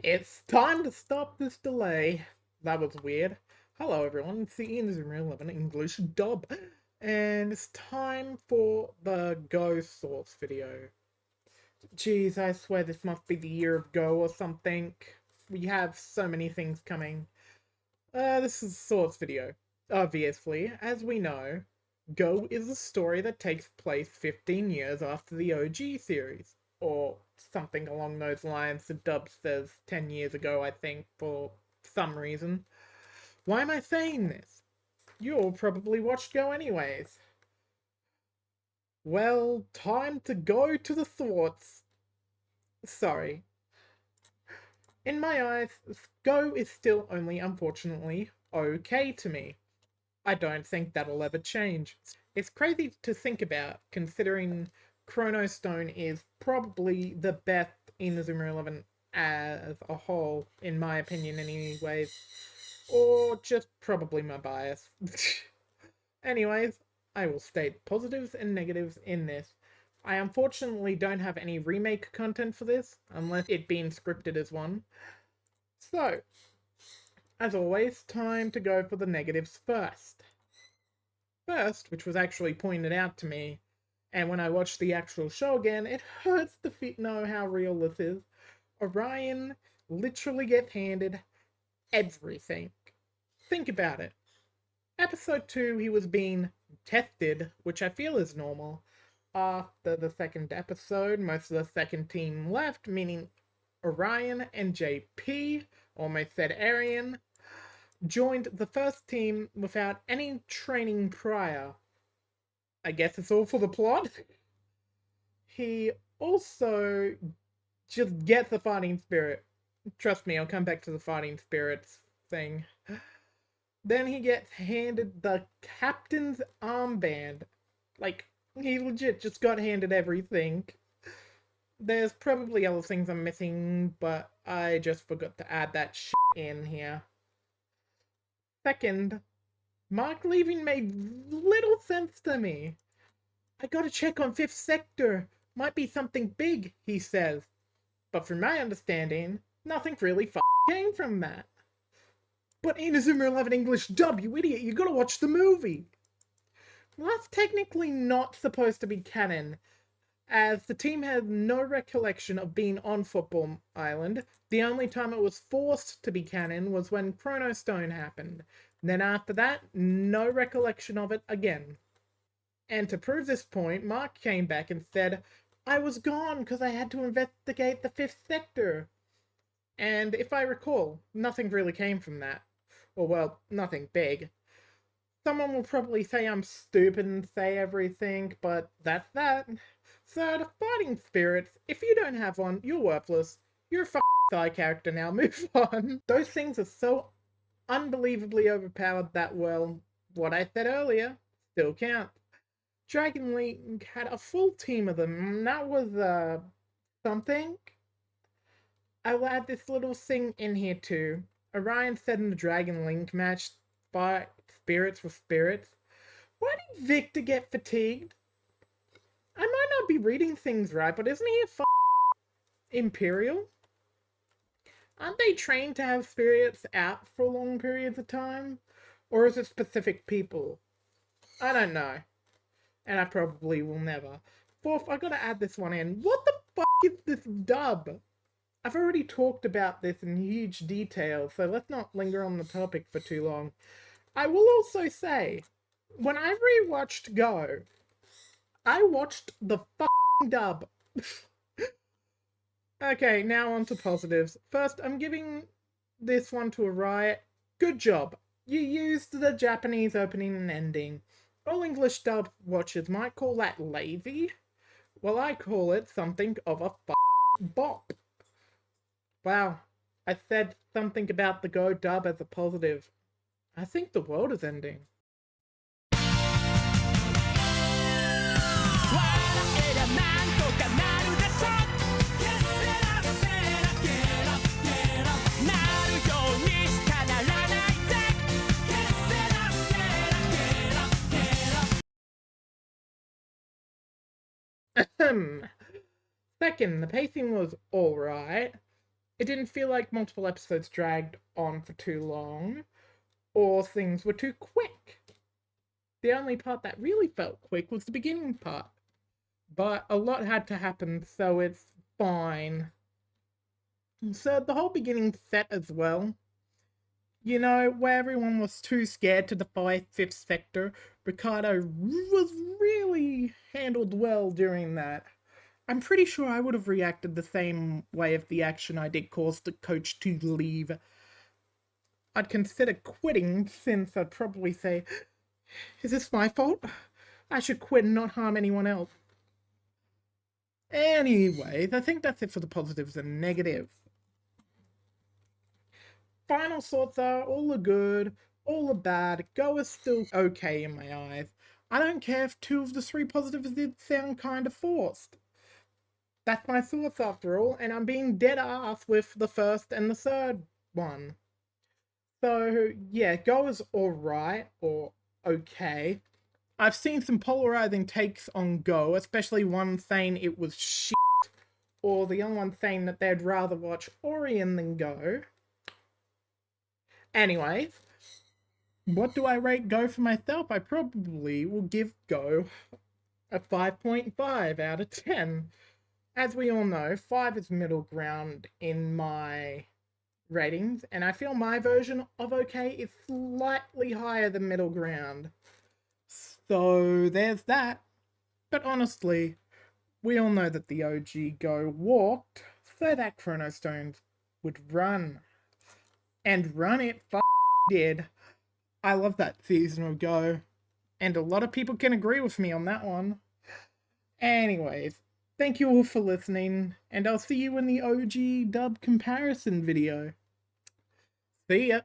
It's time to stop this delay. That was weird. Hello everyone, it's the Inazuma 11 English dub. And it's time for the Go Source video. Jeez, I swear this must be the year of Go or something. We have so many things coming. This is a Source video. Obviously, as we know, Go is a story that takes place 15 years after the OG series. Or something along those lines. The dub says 10 years ago, I think, for some reason. Why am I saying this? You all probably watched Go anyways. Well, time to go to the thoughts. Sorry. In my eyes, Go is still only, unfortunately, okay to me. I don't think that'll ever change. It's crazy to think about, considering Chrono Stone is probably the best Inazuma 11 as a whole, in my opinion anyways. Or just probably my bias. Anyways, I will state positives and negatives in this. I unfortunately don't have any remake content for this, unless it being scripted as one. So, as always, time to go for the negatives first. First, which was actually pointed out to me, and when I watched the actual show again, it hurts to know how real this is. Orion literally gets handed everything. Think about it. Episode 2, he was being tested, which I feel is normal. After the second episode, most of the second team left, meaning Orion and JP, almost said Arian, joined the first team without any training prior. I guess it's all for the plot. He also just gets the fighting spirit. Trust me, I'll come back to the fighting spirits thing. Then he gets handed the captain's armband. Like, he legit just got handed everything. There's probably other things I'm missing, but I just forgot to add that shit in here. Second, Mark leaving made little sense to me. I gotta check on 5th Sector. Might be something big, he says. But from my understanding, nothing really came from that. But Inazuma 11 English dub, you idiot, you gotta watch the movie. Well, that's technically not supposed to be canon, as the team had no recollection of being on Football Island. The only time it was forced to be canon was when Chrono Stone happened. Then after that, no recollection of it again. And to prove this point, Mark came back and said, I was gone because I had to investigate the 5th Sector. And if I recall, nothing really came from that. Or, well, nothing big. Someone will probably say I'm stupid and say everything, but that's that. So, the fighting spirits, if you don't have one, you're worthless. You're a side character now, move on. Those things are so unbelievably overpowered that, well, what I said earlier still counts. Dragon Link had a full team of them, and that was, something. I will add this little thing in here too. Orion said in the Dragon Link match, fight spirits with spirits. Why did Victor get fatigued? I might not be reading things right, but isn't he a Imperial? Aren't they trained to have spirits out for long periods of time? Or is it specific people? I don't know. And I probably will never. Fourth, I gotta add this one in. What the fuck is this dub? I've already talked about this in huge detail, so let's not linger on the topic for too long. I will also say, when I rewatched Go, I watched the fucking dub. Okay, now on to positives. First, I'm giving this one to a Riot. Good job. You used the Japanese opening and ending. All English dub watchers might call that lazy. Well, I call it something of a bop. Wow, I said something about the Go dub as a positive. I think the world is ending. Second, the pacing was alright. It didn't feel like multiple episodes dragged on for too long, or things were too quick. The only part that really felt quick was the beginning part. But a lot had to happen, so it's fine. So the whole beginning set as well, you know, where everyone was too scared to defy Fifth Sector, Ricardo was really handled well during that. I'm pretty sure I would have reacted the same way if the action I did caused the coach to leave. I'd consider quitting, since I'd probably say, is this my fault? I should quit and not harm anyone else. Anyways, I think that's it for the positives and negatives. Final thoughts are all are good, all are bad. Go is still okay in my eyes. I don't care if 2 of the 3 positives did sound kind of forced. That's my thoughts after all, and I'm being dead ass with the first and the third one. So, yeah, Go is alright, or okay. I've seen some polarizing takes on Go, especially one saying it was shit, or the other one saying that they'd rather watch Orion than Go. Anyways, what do I rate Go for myself? I probably will give Go a 5.5 out of 10. As we all know, 5 is middle ground in my ratings, and I feel my version of okay is slightly higher than middle ground. So there's that. But honestly, we all know that the OG Go walked so that Chronostones would run. And run it did. I love that season of Go. And a lot of people can agree with me on that one. Anyways, thank you all for listening, and I'll see you in the OG dub comparison video. See ya.